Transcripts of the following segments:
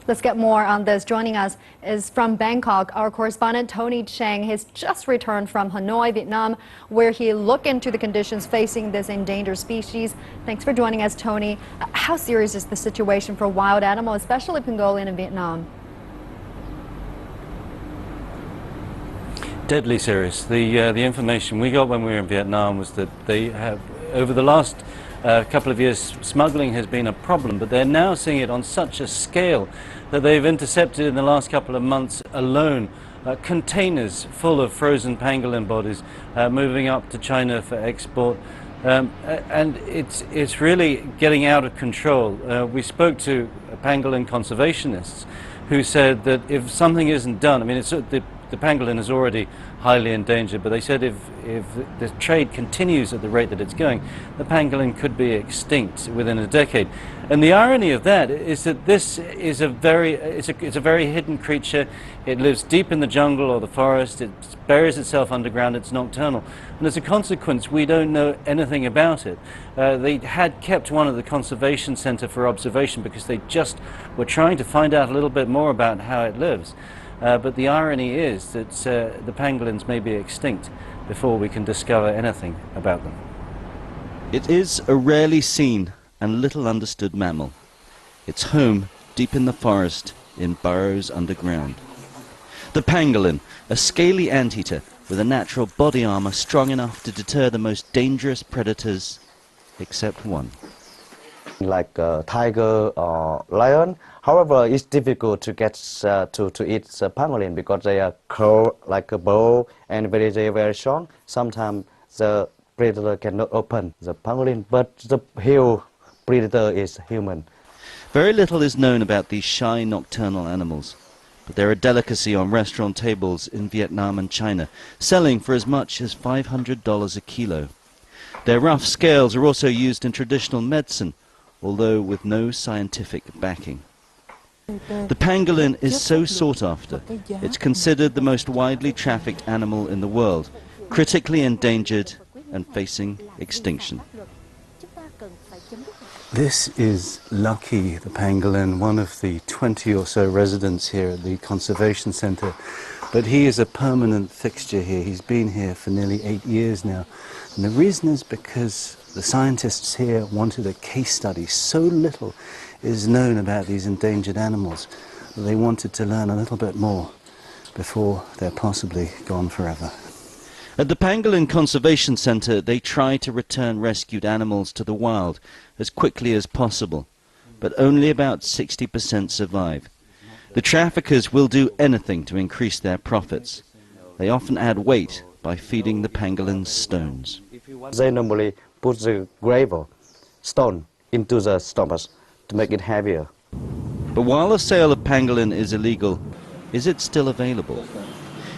Let's get more on this. Joining us is from Bangkok, our correspondent Tony Chang. He's just returned from Hanoi, Vietnam, where he looked into the conditions facing this endangered species. Thanks for joining us, Tony. How serious is the situation for wild animals, especially pangolin in Vietnam? Deadly serious. The information we got when we were in Vietnam was that they have, over the last couple of years, smuggling has been a problem, but they're now seeing it on such a scale that they've intercepted in the last couple of months alone containers full of frozen pangolin bodies moving up to China for export. And it's really getting out of control. We spoke to pangolin conservationists who said that if something isn't done, I mean, the pangolin is already highly endangered, but they said if the trade continues at the rate that it's going, the pangolin could be extinct within a decade. And the irony of that is that this is it's a very hidden creature. It lives deep in the jungle or the forest. It buries itself underground. It's nocturnal, and as a consequence, we don't know anything about it. They had kept one at the conservation center for observation because they just were trying to find out a little bit more about how it lives. But the irony is that the pangolins may be extinct before we can discover anything about them. It is a rarely seen and little understood mammal. Its home deep in the forest, in burrows underground. The pangolin, a scaly anteater with a natural body armor strong enough to deter the most dangerous predators, except one. Like a tiger or lion. However, it's difficult to get to eat pangolin because they are curved like a bow and very strong. Sometimes the predator cannot open the pangolin, but the real predator is human. Very little is known about these shy nocturnal animals, but they're a delicacy on restaurant tables in Vietnam and China, selling for as much as $500 a kilo. Their rough scales are also used in traditional medicine, although with no scientific backing. The pangolin is so sought after. It's considered the most widely trafficked animal in the world, critically endangered and facing extinction. This is Lucky, the pangolin, one of the 20 or so residents here at the conservation center. But he is a permanent fixture here. He's been here for nearly 8 years now. And the reason is because the scientists here wanted a case study. So little is known about these endangered animals that they wanted to learn a little bit more before they're possibly gone forever. At the Pangolin Conservation Center, they try to return rescued animals to the wild as quickly as possible, but only about 60% survive. The traffickers will do anything to increase their profits. They often add weight by feeding the pangolins stones. They normally put the gravel, stone, into the stomach to make it heavier. But while the sale of pangolin is illegal, is it still available?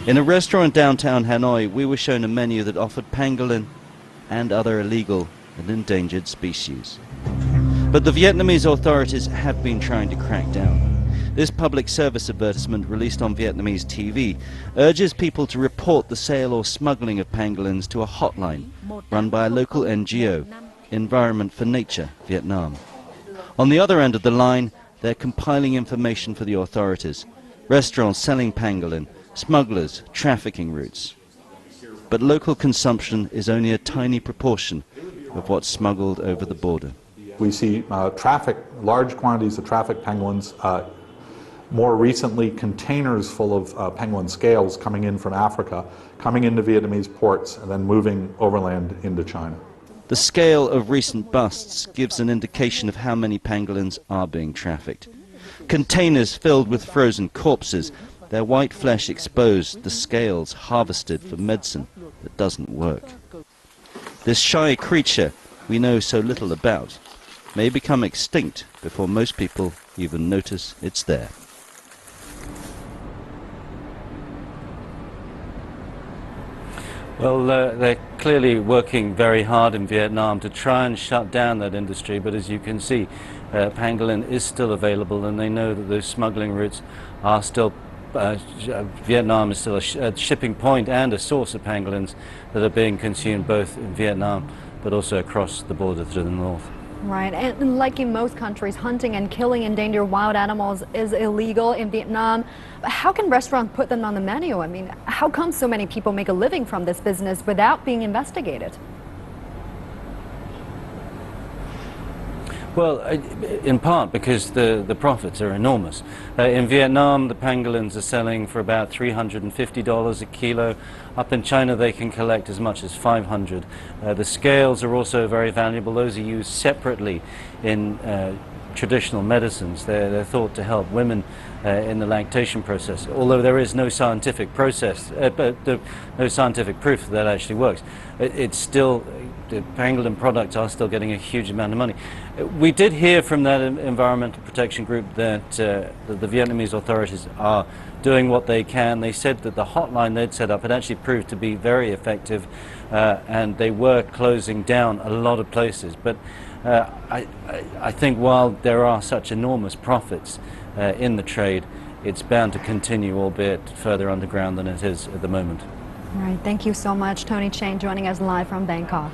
In a restaurant downtown Hanoi, we were shown a menu that offered pangolin and other illegal and endangered species. But the Vietnamese authorities have been trying to crack down. This public service advertisement released on Vietnamese TV urges people to report the sale or smuggling of pangolins to a hotline run by a local NGO, Environment for Nature, Vietnam. On the other end of the line, they're compiling information for the authorities. Restaurants selling pangolin, smugglers, trafficking routes. But local consumption is only a tiny proportion of what's smuggled over the border. We see large quantities of trafficked pangolins, more recently containers full of pangolin scales coming in from Africa, coming into Vietnamese ports and then moving overland into China. The scale of recent busts gives an indication of how many pangolins are being trafficked. Containers filled with frozen corpses, their white flesh exposed, the scales harvested for medicine that doesn't work. This shy creature we know so little about may become extinct before most people even notice it's there. Well, they're clearly working very hard in Vietnam to try and shut down that industry, but as you can see, pangolin is still available, and they know that those smuggling routes are still, Vietnam is still a shipping point and a source of pangolins that are being consumed both in Vietnam but also across the border to the north. Right, and like in most countries, hunting and killing endangered wild animals is illegal in Vietnam. But how can restaurants put them on the menu? I mean, how come so many people make a living from this business without being investigated? Well, in part because the profits are enormous. In Vietnam, the pangolins are selling for about $350 a kilo. Up in China, they can collect as much as 500. The scales are also very valuable. Those are used separately in traditional medicines. They're thought to help women in the lactation process, although there is no scientific process, no scientific proof that actually works. It's still, the pangolin products are still getting a huge amount of money. We did hear from that environmental protection group that the Vietnamese authorities are doing what they can. They said that the hotline they'd set up had actually proved to be very effective, and they were closing down a lot of places. But I think while there are such enormous profits in the trade, it's bound to continue, albeit further underground than it is at the moment. All right, thank you so much, Tony Chang, joining us live from Bangkok.